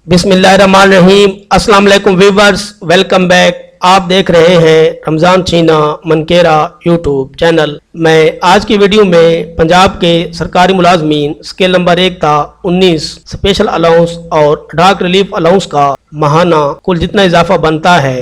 बिस्मिल्लाहिर्रहमानिर्रहीम। अस्सलाम वालेकुम व्यूवर्स, वेलकम बैक। आप देख रहे हैं रमज़ान छीना मनकेरा यूट्यूब चैनल। मैं आज की वीडियो में पंजाब के सरकारी मुलाजमीन स्केल नंबर 1 था 19 स्पेशल अलाउंस और डाक रिलीफ अलाउंस का माहाना कुल जितना इजाफा बनता है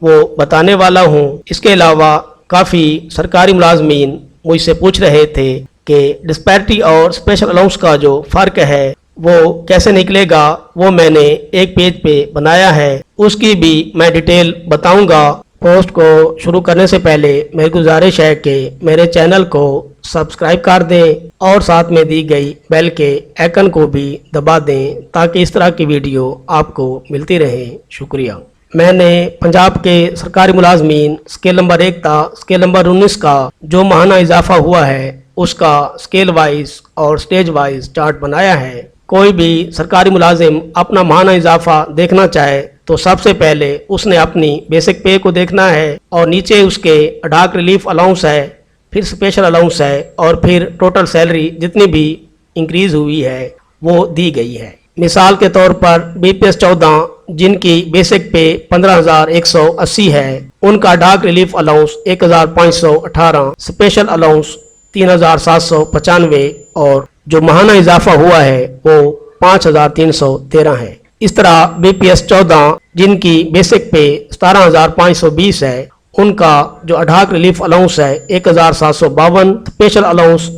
वो बताने वाला हूँ। इसके अलावा काफ़ी सरकारी मुलाजमीन मुझसे पूछ रहे थे कि डिस्पैरिटी और स्पेशल अलाउंस का जो फ़र्क है वो कैसे निकलेगा, वो मैंने एक पेज पे बनाया है, उसकी भी मैं डिटेल बताऊंगा। पोस्ट को शुरू करने से पहले मेरी गुजारिश है कि मेरे चैनल को सब्सक्राइब कर दें और साथ में दी गई बेल के आइकन को भी दबा दें ताकि इस तरह की वीडियो आपको मिलती रहे। शुक्रिया। मैंने पंजाब के सरकारी मुलाजमीन स्केल नंबर 1 था स्केल नंबर 19 का जो माहाना इजाफा हुआ है उसका स्केल वाइज और स्टेज वाइज चार्ट बनाया है। कोई भी सरकारी मुलाजिम अपना माहाना इजाफा देखना चाहे तो सबसे पहले उसने अपनी बेसिक पे को देखना है और नीचे उसके डाक रिलीफ अलाउंस है, फिर स्पेशल अलाउंस है और फिर टोटल सैलरी जितनी भी इंक्रीज हुई है वो दी गई है। मिसाल के तौर पर BPS 14 जिनकी बेसिक पे 15,180 है, उनका डाक रिलीफ अलाउंस 1,518, स्पेशल अलाउंस 3,795 और जो माहाना इजाफा हुआ है वो 5,313 है। इस तरह BPS 14 जिनकी बेसिक पे 17,520 है, उनका जो डाक रिलीफ अलाउंस है 1,752, स्पेशल अलाउंस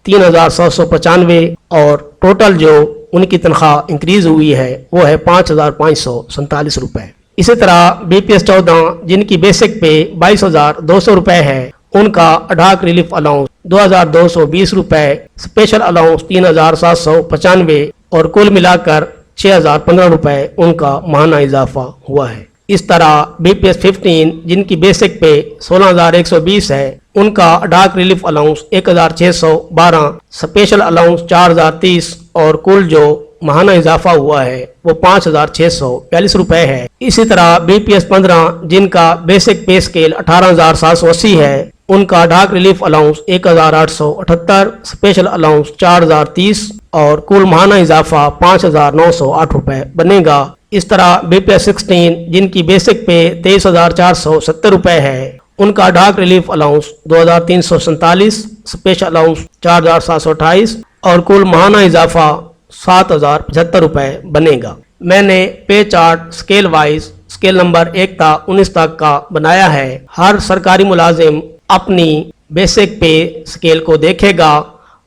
3,795 और टोटल जो उनकी तनख्वाह इंक्रीज हुई है वो है 5,547 रुपए। इसी तरह BPS 14 जिनकी बेसिक पे 22,200 रुपए है, उनका डाक रिलीफ अलाउंस 2,220 रुपए, स्पेशल अलाउंस 3,795 और कुल मिलाकर 6,015 रुपए उनका माहाना इजाफा हुआ है। इस तरह BPS 15 जिनकी बेसिक पे 16,120 है, उनका डाक रिलीफ अलाउंस 1,612, स्पेशल अलाउंस 4,030 और कुल जो माहाना इजाफा हुआ है वो 5,642 रुपए है। इसी तरह BPS 15 जिनका बेसिक पे स्केल 18,780 है, उनका डाक रिलीफ अलाउंस 1,878, स्पेशल अलाउंस 4,030 और कुल माहाना इजाफा 5,908 रुपए बनेगा। इस तरह BPS 16 जिनकी बेसिक पे 23,470 रुपए है, उनका डाक रिलीफ अलाउंस 2,347, स्पेशल अलाउंस 4,728 और कुल माहाना इजाफा 7,075 रुपए बनेगा। मैंने पे chart scale wise scale number 1 था 19 तक का बनाया है। हर सरकारी मुलाजिम अपनी बेसिक पे स्केल को देखेगा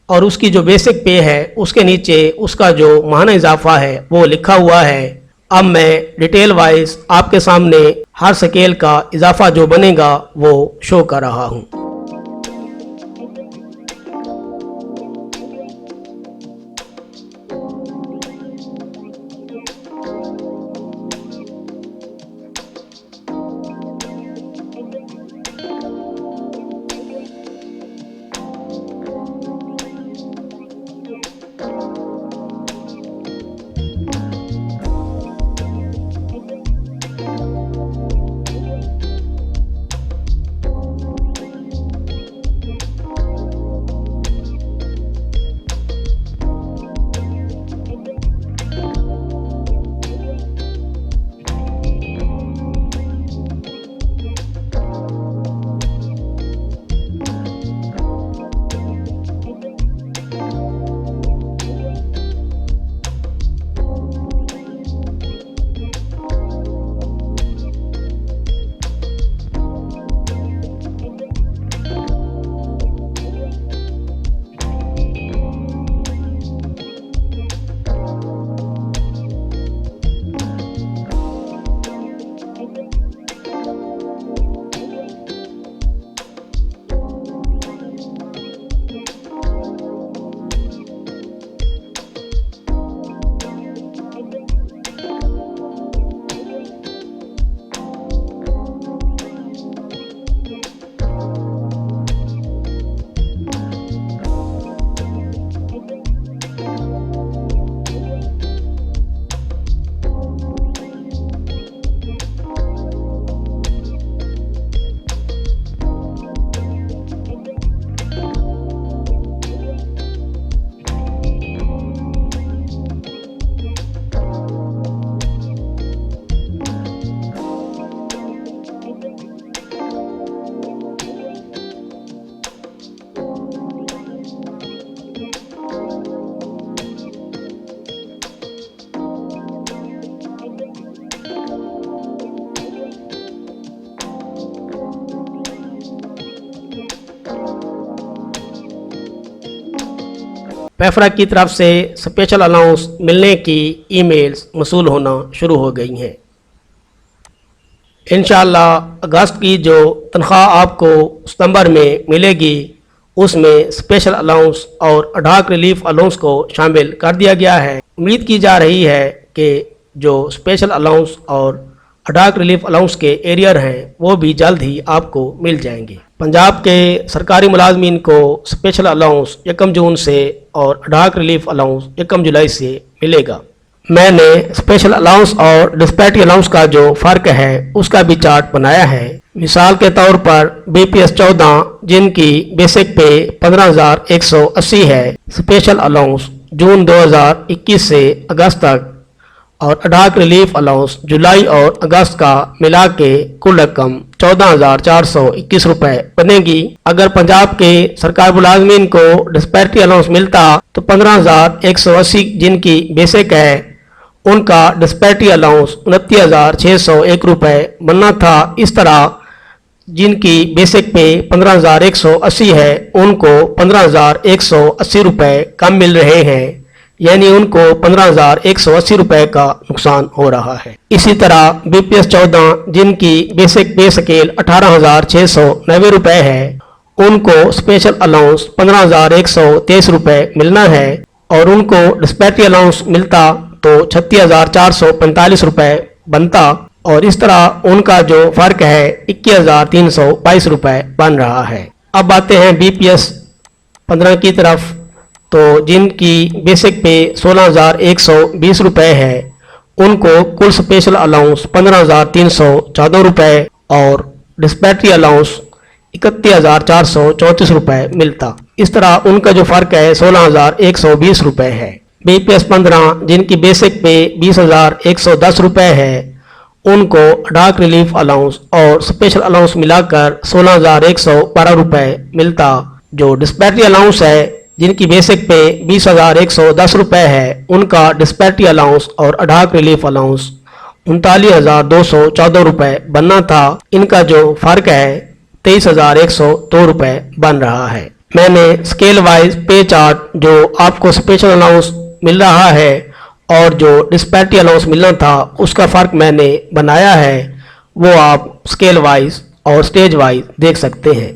और उसकी जो बेसिक पे है उसके नीचे उसका जो माहाना इजाफा है वो लिखा हुआ है। अब मैं डिटेल वाइज आपके सामने हर स्केल का इजाफा जो बनेगा वो शो कर रहा हूँ। पेफरा की तरफ से स्पेशल अलाउंस मिलने की ईमेल्स मसूल होना शुरू हो गई हैं। इंशाअल्लाह अगस्त की जो तनख्वाह आपको सितंबर में मिलेगी उसमें स्पेशल अलाउंस और अडाक रिलीफ अलाउंस को शामिल कर दिया गया है। उम्मीद की जा रही है कि जो स्पेशल अलाउंस और अडाक रिलीफ अलाउंस के एरियर हैं वो भी जल्द ही आपको मिल जाएंगे। पंजाब के सरकारी मुलाजमीन को स्पेशल अलाउंस 1 जून से और अडाक रिलीफ अलाउंस 1 जुलाई से मिलेगा। मैंने स्पेशल अलाउंस और डिस्पैरिटी अलाउंस का जो फ़र्क है उसका भी चार्ट बनाया है। मिसाल के तौर पर BPS 14 जिनकी बेसिक पे 15,180 है, स्पेशल अलाउंस जून 2021 से अगस्त तक और अडाक रिलीफ अलाउंस जुलाई और अगस्त का मिला के कुल रकम 14,421 रुपए बनेगी। अगर पंजाब के सरकारी मुलाजमीन को डिस्पैरिटी अलाउंस मिलता तो 15,180 जिनकी बेसिक है उनका डिस्पैरिटी अलाउंस 29,601 रुपए बनना था। इस तरह जिनकी बेसिक पे 15,180 है उनको 15,180 रुपए कम मिल रहे हैं, यानी उनको 15,180 रुपए का नुकसान हो रहा है। इसी तरह BPS 14 जिनकी बेसिक पे स्केल 18,690 रुपए है उनको स्पेशल अलाउंस 15,123 रुपए मिलना है और उनको डिस्पैरिटी अलाउंस मिलता तो 36,445 रुपए बनता और इस तरह उनका जो फर्क है 21,322 रुपए बन रहा है। अब आते हैं BPS 15 की तरफ। तो जिनकी बेसिक पे 16,120 रुपए है उनको कुल स्पेशल अलाउंस 15,314 रुपए और डिस्पैरिटी अलाउंस 31,434 रुपए मिलता। इस तरह उनका जो फर्क है 16,120 रुपए है। BPS 15 जिनकी बेसिक पे 20,110 रुपए है उनको अडाक रिलीफ अलाउंस और स्पेशल अलाउंस मिलाकर 16,112 रुपए मिलता। जो डिस्पैरिटी अलाउंस है जिनकी बेसिक पे 20,110 रुपए है उनका डिस्पैरिटी अलाउंस और अडाक रिलीफ अलाउंस 39,214 रुपए बनना था। इनका जो फर्क है 23,102 रुपए बन रहा है। मैंने स्केल वाइज पे चार्ट जो आपको स्पेशल अलाउंस मिल रहा है और जो डिस्पैरिटी अलाउंस मिलना था उसका फ़र्क मैंने बनाया है, वो आप स्केल वाइज और स्टेज वाइज देख सकते हैं।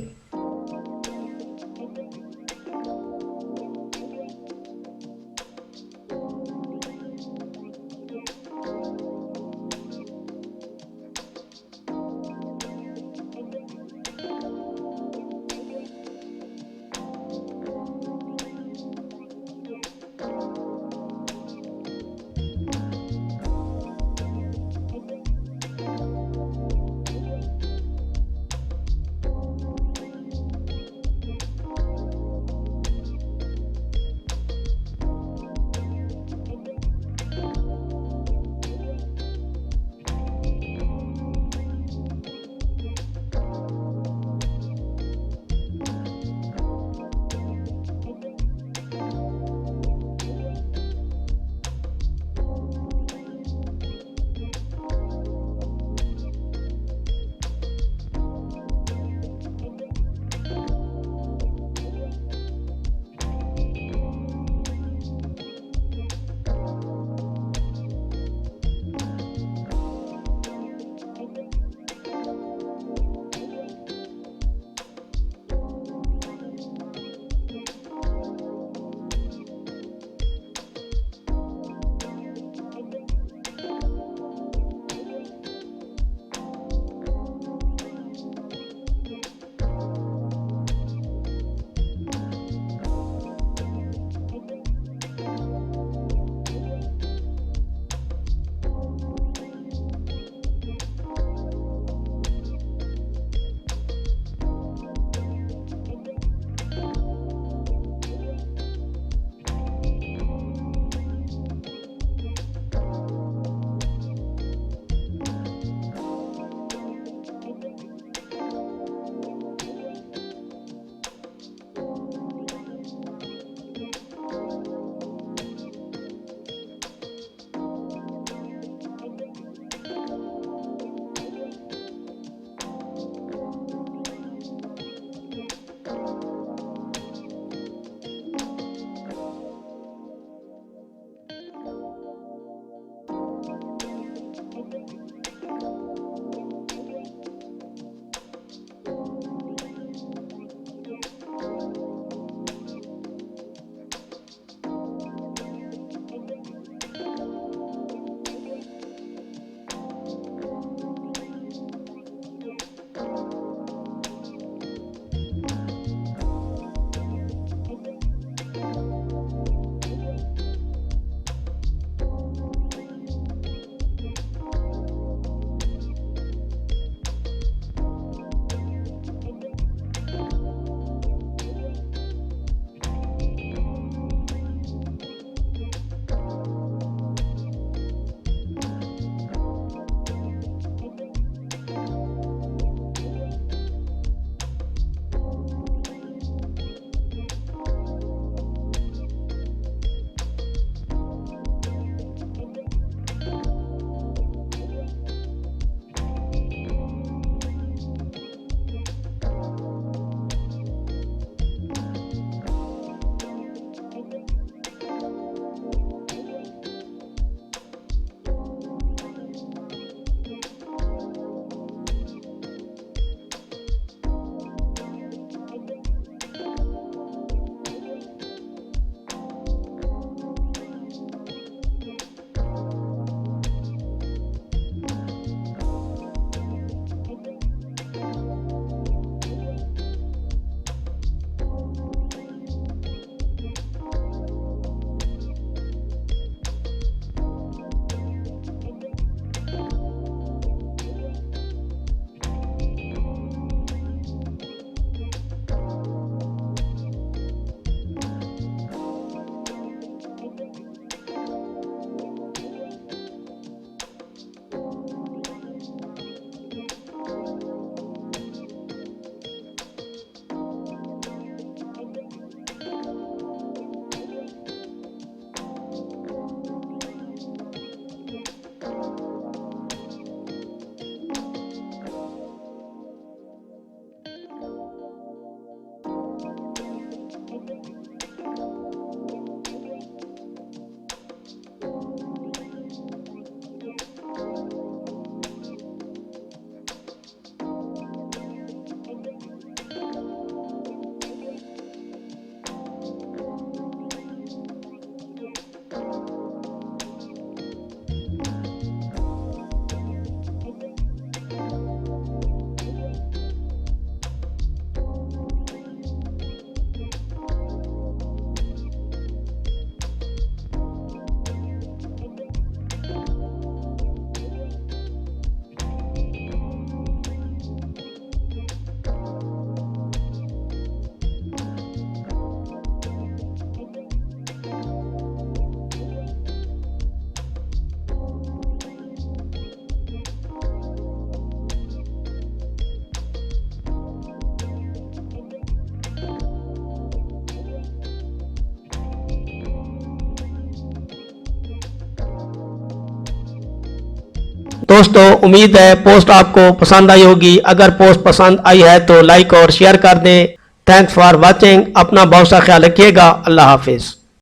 दोस्तों उम्मीद है पोस्ट आपको पसंद आई होगी। अगर पोस्ट पसंद आई है तो लाइक और शेयर कर दें। Thanks for watching. अपना बहुत सा ख्याल रखिएगा। अल्लाह हाफिज़।